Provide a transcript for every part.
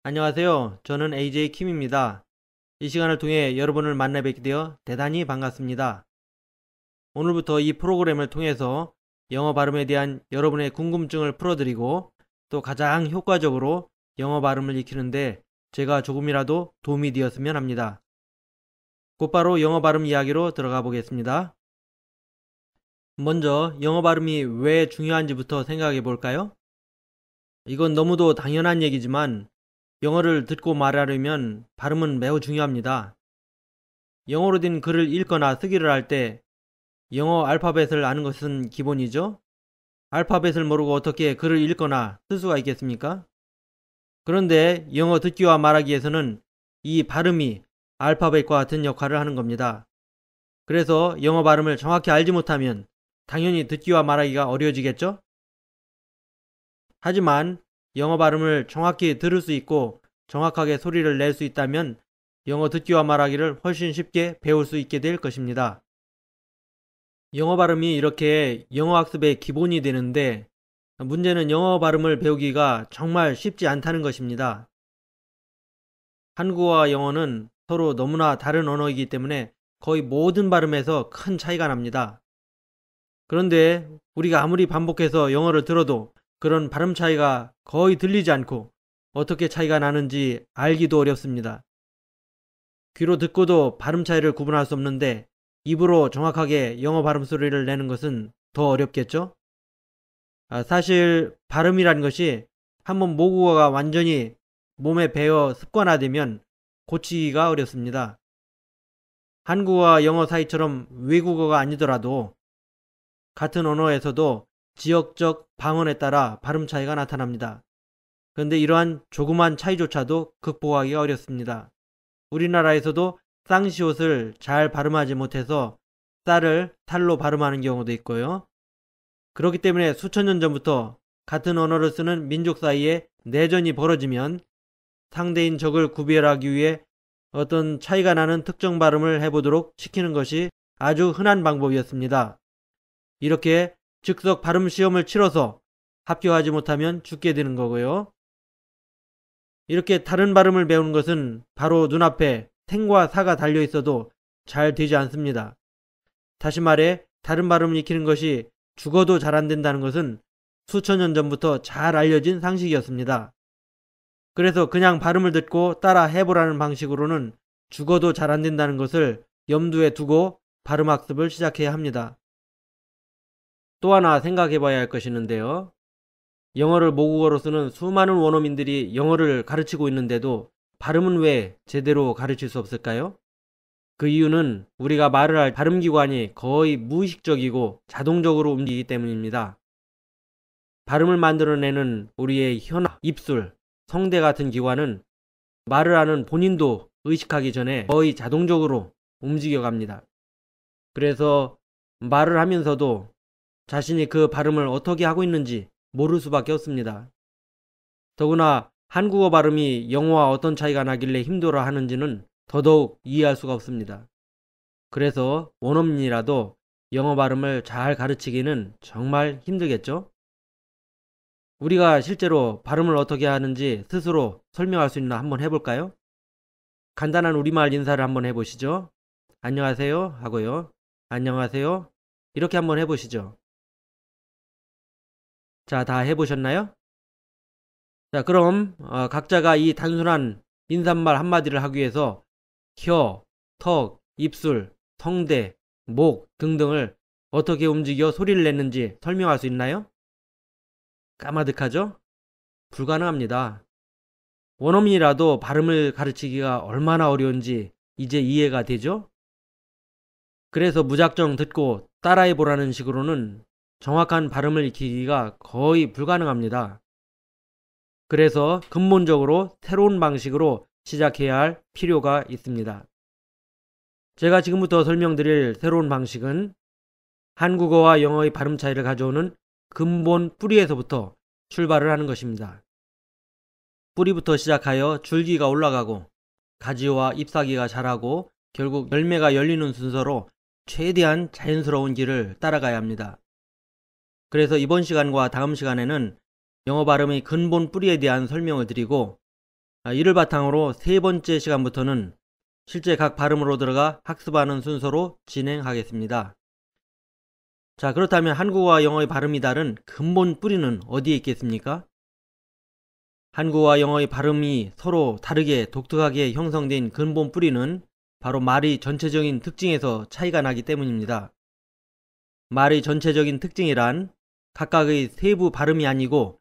안녕하세요. 저는 AJ 킴입니다. 이 시간을 통해 여러분을 만나 뵙게 되어 대단히 반갑습니다. 오늘부터 이 프로그램을 통해서 영어 발음에 대한 여러분의 궁금증을 풀어드리고 또 가장 효과적으로 영어 발음을 익히는데 제가 조금이라도 도움이 되었으면 합니다. 곧바로 영어 발음 이야기로 들어가 보겠습니다. 먼저 영어 발음이 왜 중요한지부터 생각해 볼까요? 이건 너무도 당연한 얘기지만 영어를 듣고 말하려면 발음은 매우 중요합니다. 영어로 된 글을 읽거나 쓰기를 할 때 영어 알파벳을 아는 것은 기본이죠. 알파벳을 모르고 어떻게 글을 읽거나 쓸 수가 있겠습니까? 그런데 영어 듣기와 말하기에서는 이 발음이 알파벳과 같은 역할을 하는 겁니다. 그래서 영어 발음을 정확히 알지 못하면 당연히 듣기와 말하기가 어려워지겠죠? 하지만 영어 발음을 정확히 들을 수 있고 정확하게 소리를 낼 수 있다면 영어 듣기와 말하기를 훨씬 쉽게 배울 수 있게 될 것입니다. 영어 발음이 이렇게 영어 학습의 기본이 되는데 문제는 영어 발음을 배우기가 정말 쉽지 않다는 것입니다. 한국어와 영어는 서로 너무나 다른 언어이기 때문에 거의 모든 발음에서 큰 차이가 납니다. 그런데 우리가 아무리 반복해서 영어를 들어도 그런 발음 차이가 거의 들리지 않고 어떻게 차이가 나는지 알기도 어렵습니다. 귀로 듣고도 발음 차이를 구분할 수 없는데 입으로 정확하게 영어 발음 소리를 내는 것은 더 어렵겠죠? 사실 발음이라는 것이 한번 모국어가 완전히 몸에 배어 습관화되면 고치기가 어렵습니다. 한국어와 영어 사이처럼 외국어가 아니더라도 같은 언어에서도 지역적 방언에 따라 발음 차이가 나타납니다. 그런데 이러한 조그만 차이조차도 극복하기가 어렵습니다. 우리나라에서도 쌍시옷을 잘 발음하지 못해서 쌀을 탈로 발음하는 경우도 있고요. 그렇기 때문에 수천 년 전부터 같은 언어를 쓰는 민족 사이에 내전이 벌어지면 상대인 적을 구별하기 위해 어떤 차이가 나는 특정 발음을 해보도록 시키는 것이 아주 흔한 방법이었습니다. 이렇게 즉석 발음 시험을 치러서 합격하지 못하면 죽게 되는 거고요. 이렇게 다른 발음을 배우는 것은 바로 눈앞에 생과 사가 달려 있어도 잘 되지 않습니다. 다시 말해 다른 발음을 익히는 것이 죽어도 잘 안 된다는 것은 수천 년 전부터 잘 알려진 상식이었습니다. 그래서 그냥 발음을 듣고 따라 해보라는 방식으로는 죽어도 잘 안 된다는 것을 염두에 두고 발음 학습을 시작해야 합니다. 또 하나 생각해 봐야 할 것이 있는데요. 영어를 모국어로 쓰는 수많은 원어민들이 영어를 가르치고 있는데도 발음은 왜 제대로 가르칠 수 없을까요? 그 이유는 우리가 말을 할 발음기관이 거의 무의식적이고 자동적으로 움직이기 때문입니다. 발음을 만들어내는 우리의 혀나 입술, 성대 같은 기관은 말을 하는 본인도 의식하기 전에 거의 자동적으로 움직여갑니다. 그래서 말을 하면서도 자신이 그 발음을 어떻게 하고 있는지 모를 수밖에 없습니다. 더구나 한국어 발음이 영어와 어떤 차이가 나길래 힘들어 하는지는 더더욱 이해할 수가 없습니다. 그래서 원어민이라도 영어 발음을 잘 가르치기는 정말 힘들겠죠? 우리가 실제로 발음을 어떻게 하는지 스스로 설명할 수 있나 한번 해볼까요? 간단한 우리말 인사를 한번 해보시죠. 안녕하세요 하고요. 안녕하세요. 이렇게 한번 해보시죠. 자, 다 해보셨나요? 자, 그럼 각자가 이 단순한 인사말 한마디를 하기 위해서 혀, 턱, 입술, 성대, 목 등등을 어떻게 움직여 소리를 냈는지 설명할 수 있나요? 까마득하죠? 불가능합니다. 원어민이라도 발음을 가르치기가 얼마나 어려운지 이제 이해가 되죠? 그래서 무작정 듣고 따라해보라는 식으로는 정확한 발음을 익히기가 거의 불가능합니다. 그래서 근본적으로 새로운 방식으로 시작해야 할 필요가 있습니다. 제가 지금부터 설명드릴 새로운 방식은 한국어와 영어의 발음 차이를 가져오는 근본 뿌리에서부터 출발을 하는 것입니다. 뿌리부터 시작하여 줄기가 올라가고 가지와 잎사귀가 자라고 결국 열매가 열리는 순서로 최대한 자연스러운 길을 따라가야 합니다. 그래서 이번 시간과 다음 시간에는 영어 발음의 근본 뿌리에 대한 설명을 드리고 이를 바탕으로 세 번째 시간부터는 실제 각 발음으로 들어가 학습하는 순서로 진행하겠습니다. 자, 그렇다면 한국어와 영어의 발음이 다른 근본 뿌리는 어디에 있겠습니까? 한국어와 영어의 발음이 서로 다르게 독특하게 형성된 근본 뿌리는 바로 말의 전체적인 특징에서 차이가 나기 때문입니다. 말의 전체적인 특징이란 각각의 세부 발음이 아니고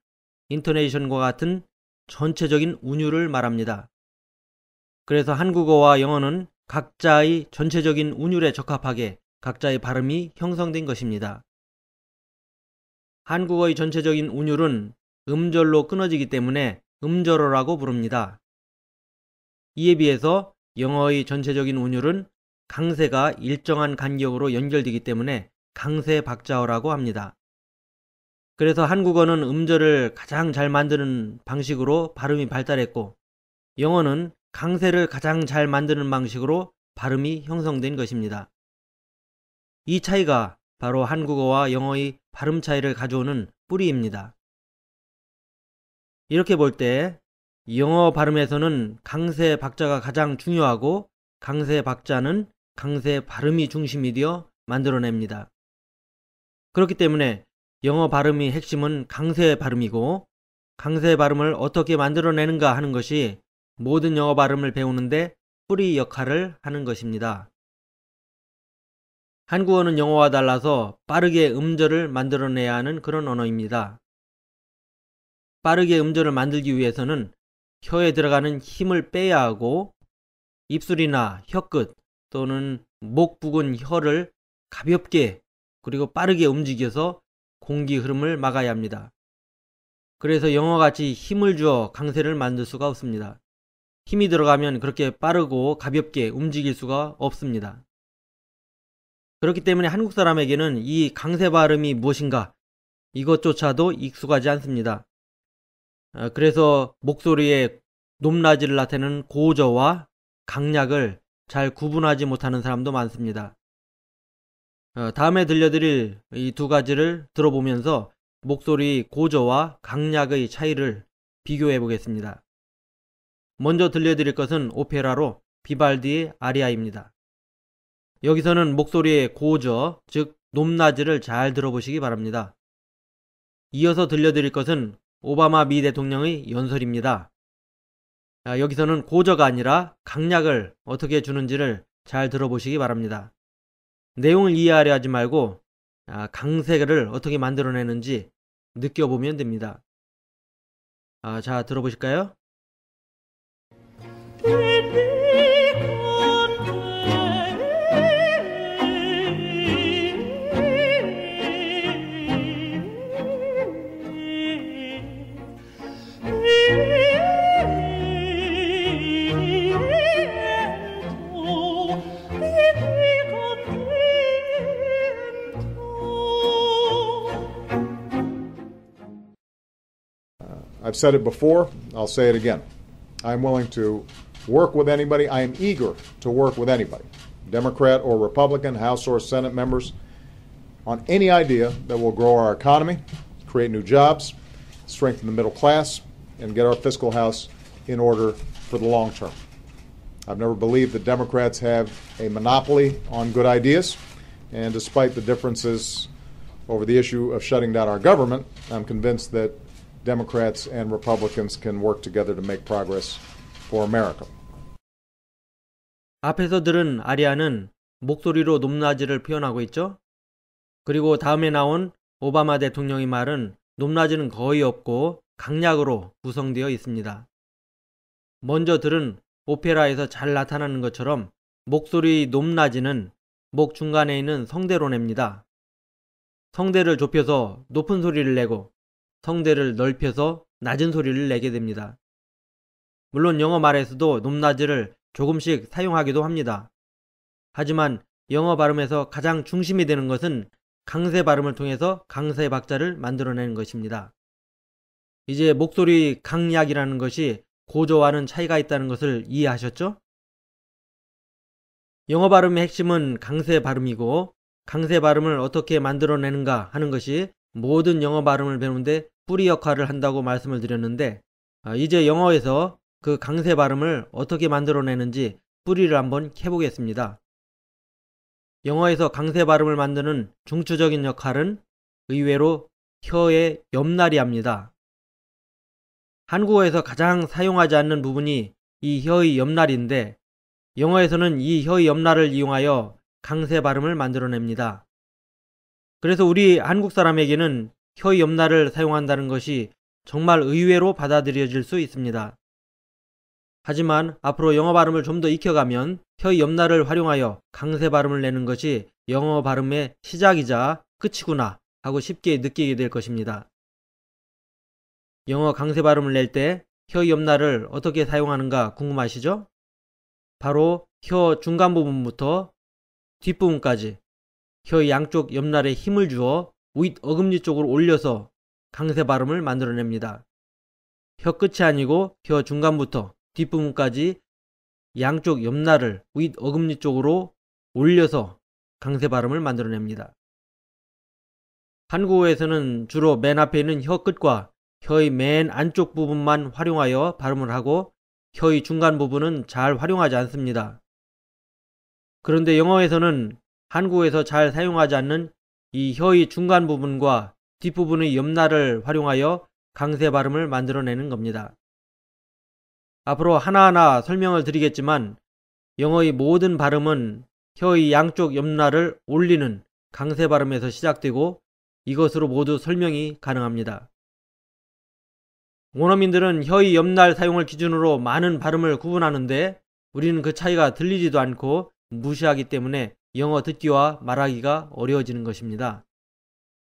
인토네이션과 같은 전체적인 운율을 말합니다. 그래서 한국어와 영어는 각자의 전체적인 운율에 적합하게 각자의 발음이 형성된 것입니다. 한국어의 전체적인 운율은 음절로 끊어지기 때문에 음절어라고 부릅니다. 이에 비해서 영어의 전체적인 운율은 강세가 일정한 간격으로 연결되기 때문에 강세박자어라고 합니다. 그래서 한국어는 음절을 가장 잘 만드는 방식으로 발음이 발달했고, 영어는 강세를 가장 잘 만드는 방식으로 발음이 형성된 것입니다. 이 차이가 바로 한국어와 영어의 발음 차이를 가져오는 뿌리입니다. 이렇게 볼 때 영어 발음에서는 강세 박자가 가장 중요하고 강세 박자는 강세 발음이 중심이 되어 만들어냅니다. 그렇기 때문에 영어 발음의 핵심은 강세 발음이고, 강세 발음을 어떻게 만들어내는가 하는 것이 모든 영어 발음을 배우는데 뿌리 역할을 하는 것입니다. 한국어는 영어와 달라서 빠르게 음절을 만들어내야 하는 그런 언어입니다. 빠르게 음절을 만들기 위해서는 혀에 들어가는 힘을 빼야 하고, 입술이나 혀끝 또는 목 부근 혀를 가볍게 그리고 빠르게 움직여서 공기 흐름을 막아야 합니다. 그래서 영어같이 힘을 주어 강세를 만들 수가 없습니다. 힘이 들어가면 그렇게 빠르고 가볍게 움직일 수가 없습니다. 그렇기 때문에 한국 사람에게는 이 강세 발음이 무엇인가 이것조차도 익숙하지 않습니다. 그래서 목소리의 높낮이를 나타내는 고저와 강약을 잘 구분하지 못하는 사람도 많습니다. 다음에 들려드릴 이 두 가지를 들어보면서 목소리 고저와 강약의 차이를 비교해 보겠습니다. 먼저 들려드릴 것은 오페라로 비발디의 아리아입니다. 여기서는 목소리의 고저, 즉 높낮이를 잘 들어보시기 바랍니다. 이어서 들려드릴 것은 오바마 미 대통령의 연설입니다. 여기서는 고저가 아니라 강약을 어떻게 주는지를 잘 들어보시기 바랍니다. 내용을 이해하려 하지 말고 강세를 어떻게 만들어내는지 느껴보면 됩니다. 자, 들어보실까요? I've said it before, I'll say it again. I'm willing to work with anybody. I am eager to work with anybody, Democrat or Republican, House or Senate members, on any idea that will grow our economy, create new jobs, strengthen the middle class, and get our fiscal house in order for the long term. I've never believed that Democrats have a monopoly on good ideas, and despite the differences over the issue of shutting down our government, I'm convinced that Democrats and Republicans can work together to make progress for America. 앞에서 들은 아리아는 목소리로 높낮이를 표현하고 있죠. 그리고 다음에 나온 오바마 대통령의 말은 높낮이는 거의 없고 강약으로 구성되어 있습니다. 먼저 들은 오페라에서 잘 나타나는 것처럼 목소리 높낮이는 목 중간에 있는 성대로 냅니다. 성대를 좁혀서 높은 소리를 내고 성대를 넓혀서 낮은 소리를 내게 됩니다. 물론 영어 말에서도 높낮이를 조금씩 사용하기도 합니다. 하지만 영어 발음에서 가장 중심이 되는 것은 강세 발음을 통해서 강세 박자를 만들어내는 것입니다. 이제 목소리 강약이라는 것이 고저와는 차이가 있다는 것을 이해하셨죠? 영어 발음의 핵심은 강세 발음이고, 강세 발음을 어떻게 만들어내는가 하는 것이 모든 영어 발음을 배우는데 뿌리 역할을 한다고 말씀을 드렸는데, 이제 영어에서 그 강세 발음을 어떻게 만들어내는지 뿌리를 한번 캐보겠습니다. 영어에서 강세 발음을 만드는 중추적인 역할은 의외로 혀의 옆날이 합니다. 한국어에서 가장 사용하지 않는 부분이 이 혀의 옆날인데 영어에서는 이 혀의 옆날을 이용하여 강세 발음을 만들어냅니다. 그래서 우리 한국 사람에게는 혀의 옆날을 사용한다는 것이 정말 의외로 받아들여질 수 있습니다. 하지만 앞으로 영어 발음을 좀 더 익혀가면 혀의 옆날을 활용하여 강세 발음을 내는 것이 영어 발음의 시작이자 끝이구나 하고 쉽게 느끼게 될 것입니다. 영어 강세 발음을 낼 때 혀의 옆날을 어떻게 사용하는가 궁금하시죠? 바로 혀 중간 부분부터 뒷부분까지 혀의 양쪽 옆날에 힘을 주어 윗 어금니 쪽으로 올려서 강세 발음을 만들어냅니다. 혀 끝이 아니고 혀 중간부터 뒷부분까지 양쪽 옆날을 윗 어금니 쪽으로 올려서 강세 발음을 만들어냅니다. 한국어에서는 주로 맨 앞에 있는 혀 끝과 혀의 맨 안쪽 부분만 활용하여 발음을 하고 혀의 중간 부분은 잘 활용하지 않습니다. 그런데 영어에서는 한국에서 잘 사용하지 않는 이 혀의 중간 부분과 뒷부분의 옆날을 활용하여 강세 발음을 만들어내는 겁니다. 앞으로 하나하나 설명을 드리겠지만 영어의 모든 발음은 혀의 양쪽 옆날을 올리는 강세 발음에서 시작되고 이것으로 모두 설명이 가능합니다. 원어민들은 혀의 옆날 사용을 기준으로 많은 발음을 구분하는데 우리는 그 차이가 들리지도 않고 무시하기 때문에 영어 듣기와 말하기가 어려워지는 것입니다.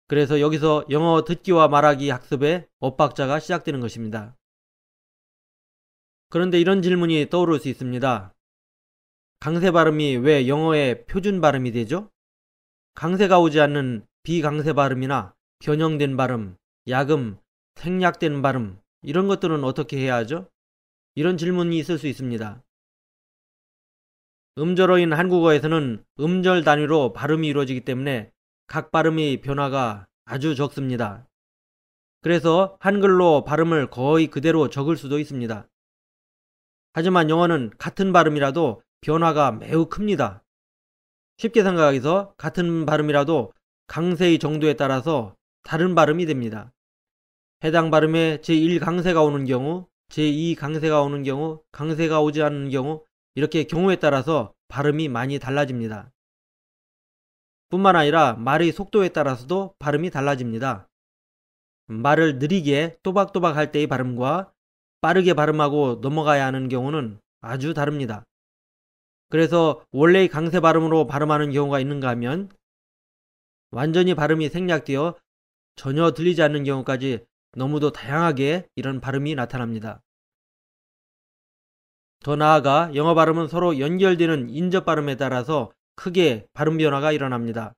그래서 여기서 영어 듣기와 말하기 학습의 엇박자가 시작되는 것입니다. 그런데 이런 질문이 떠오를 수 있습니다. 강세 발음이 왜 영어의 표준 발음이 되죠? 강세가 오지 않는 비강세 발음이나 변형된 발음, 야금, 생략된 발음 이런 것들은 어떻게 해야 하죠? 이런 질문이 있을 수 있습니다. 음절어인 한국어에서는 음절 단위로 발음이 이루어지기 때문에 각 발음의 변화가 아주 적습니다. 그래서 한글로 발음을 거의 그대로 적을 수도 있습니다. 하지만 영어는 같은 발음이라도 변화가 매우 큽니다. 쉽게 생각해서 같은 발음이라도 강세의 정도에 따라서 다른 발음이 됩니다. 해당 발음에 제1강세가 오는 경우, 제2강세가 오는 경우, 강세가 오지 않는 경우 이렇게 경우에 따라서 발음이 많이 달라집니다. 뿐만 아니라 말의 속도에 따라서도 발음이 달라집니다. 말을 느리게 또박또박 할 때의 발음과 빠르게 발음하고 넘어가야 하는 경우는 아주 다릅니다. 그래서 원래의 강세 발음으로 발음하는 경우가 있는가 하면 완전히 발음이 생략되어 전혀 들리지 않는 경우까지 너무도 다양하게 이런 발음이 나타납니다. 더 나아가 영어 발음은 서로 연결되는 인접 발음에 따라서 크게 발음 변화가 일어납니다.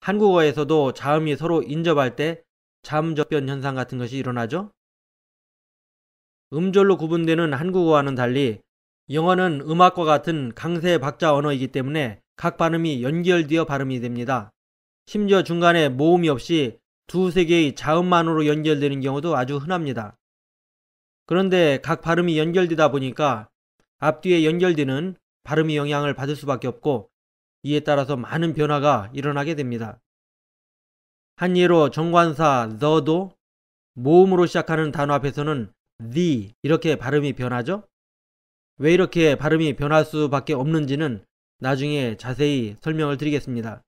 한국어에서도 자음이 서로 인접할 때 자음접변 현상 같은 것이 일어나죠. 음절로 구분되는 한국어와는 달리 영어는 음악과 같은 강세 박자 언어이기 때문에 각 발음이 연결되어 발음이 됩니다. 심지어 중간에 모음이 없이 두세 개의 자음만으로 연결되는 경우도 아주 흔합니다. 그런데 각 발음이 연결되다 보니까 앞뒤에 연결되는 발음의 영향을 받을 수밖에 없고 이에 따라서 많은 변화가 일어나게 됩니다. 한 예로 정관사 the도 모음으로 시작하는 단어 앞에서는 the 이렇게 발음이 변하죠. 왜 이렇게 발음이 변할 수밖에 없는지는 나중에 자세히 설명을 드리겠습니다.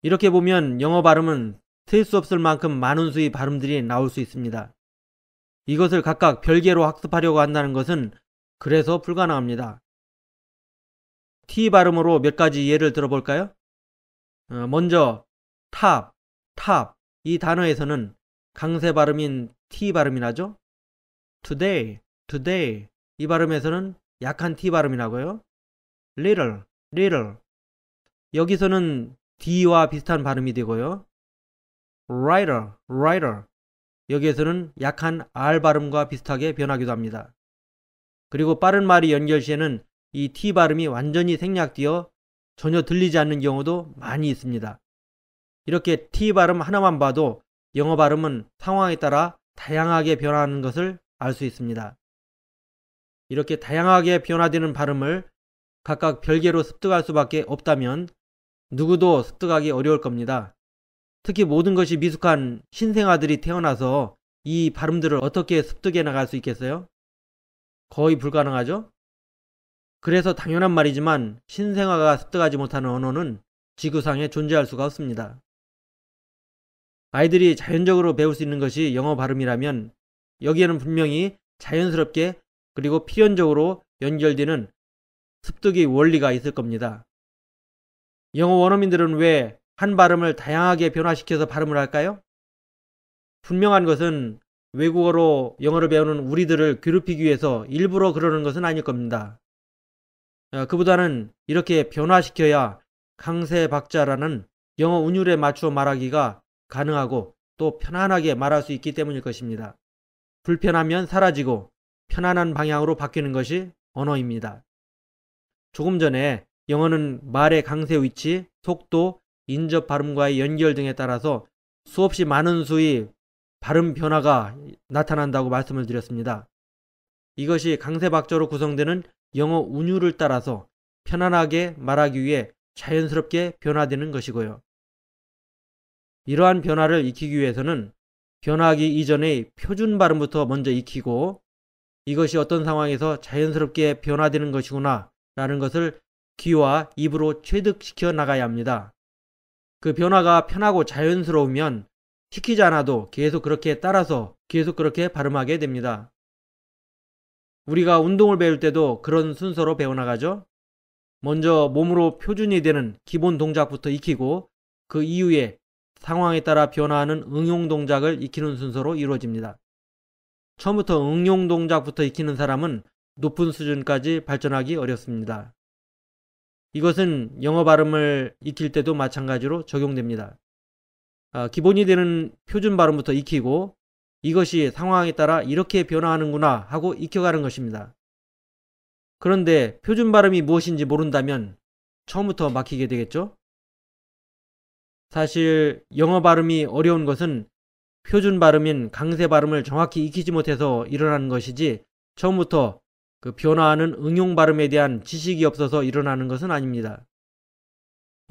이렇게 보면 영어 발음은 셀 수 없을 만큼 많은 수의 발음들이 나올 수 있습니다. 이것을 각각 별개로 학습하려고 한다는 것은 그래서 불가능합니다. T 발음으로 몇 가지 예를 들어볼까요? 먼저 탑 이 단어에서는 강세 발음인 T 발음이 나죠. today 이 발음에서는 약한 T 발음이 나고요. little 여기서는 D와 비슷한 발음이 되고요. writer 여기에서는 약한 R 발음과 비슷하게 변하기도 합니다. 그리고 빠른 말이 연결 시에는 이 T 발음이 완전히 생략되어 전혀 들리지 않는 경우도 많이 있습니다. 이렇게 T 발음 하나만 봐도 영어 발음은 상황에 따라 다양하게 변하는 것을 알 수 있습니다. 이렇게 다양하게 변화되는 발음을 각각 별개로 습득할 수밖에 없다면 누구도 습득하기 어려울 겁니다. 특히 모든 것이 미숙한 신생아들이 태어나서 이 발음들을 어떻게 습득해 나갈 수 있겠어요? 거의 불가능하죠? 그래서 당연한 말이지만 신생아가 습득하지 못하는 언어는 지구상에 존재할 수가 없습니다. 아이들이 자연적으로 배울 수 있는 것이 영어 발음이라면 여기에는 분명히 자연스럽게 그리고 필연적으로 연결되는 습득의 원리가 있을 겁니다. 영어 원어민들은 왜 한 발음을 다양하게 변화시켜서 발음을 할까요? 분명한 것은 외국어로 영어를 배우는 우리들을 괴롭히기 위해서 일부러 그러는 것은 아닐 겁니다. 그보다는 이렇게 변화시켜야 강세박자라는 영어 운율에 맞추어 말하기가 가능하고 또 편안하게 말할 수 있기 때문일 것입니다. 불편하면 사라지고 편안한 방향으로 바뀌는 것이 언어입니다. 조금 전에 영어는 말의 강세 위치, 속도, 인접 발음과의 연결 등에 따라서 수없이 많은 수의 발음 변화가 나타난다고 말씀을 드렸습니다. 이것이 강세박자로 구성되는 영어 운율을 따라서 편안하게 말하기 위해 자연스럽게 변화되는 것이고요. 이러한 변화를 익히기 위해서는 변화하기 이전의 표준 발음부터 먼저 익히고 이것이 어떤 상황에서 자연스럽게 변화되는 것이구나 라는 것을 귀와 입으로 체득시켜 나가야 합니다. 그 변화가 편하고 자연스러우면 시키지 않아도 계속 그렇게 따라서 계속 그렇게 발음하게 됩니다. 우리가 운동을 배울 때도 그런 순서로 배워나가죠. 먼저 몸으로 표준이 되는 기본 동작부터 익히고 그 이후에 상황에 따라 변화하는 응용 동작을 익히는 순서로 이루어집니다. 처음부터 응용 동작부터 익히는 사람은 높은 수준까지 발전하기 어렵습니다. 이것은 영어 발음을 익힐 때도 마찬가지로 적용됩니다. 기본이 되는 표준 발음부터 익히고 이것이 상황에 따라 이렇게 변화하는구나 하고 익혀가는 것입니다. 그런데 표준 발음이 무엇인지 모른다면 처음부터 막히게 되겠죠? 사실 영어 발음이 어려운 것은 표준 발음인 강세 발음을 정확히 익히지 못해서 일어나는 것이지 처음부터 그 변화하는 응용 발음에 대한 지식이 없어서 일어나는 것은 아닙니다.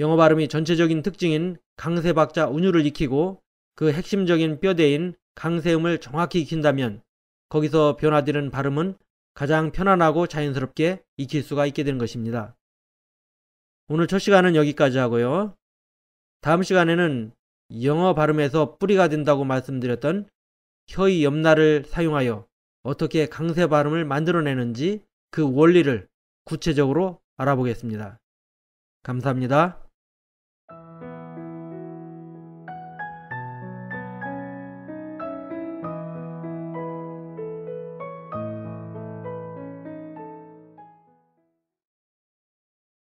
영어 발음이 전체적인 특징인 강세 박자 운율을 익히고 그 핵심적인 뼈대인 강세음을 정확히 익힌다면 거기서 변화되는 발음은 가장 편안하고 자연스럽게 익힐 수가 있게 되는 것입니다. 오늘 첫 시간은 여기까지 하고요. 다음 시간에는 영어 발음에서 뿌리가 된다고 말씀드렸던 혀의 옆날을 사용하여 어떻게 강세 발음을 만들어내는지 그 원리를 구체적으로 알아보겠습니다. 감사합니다.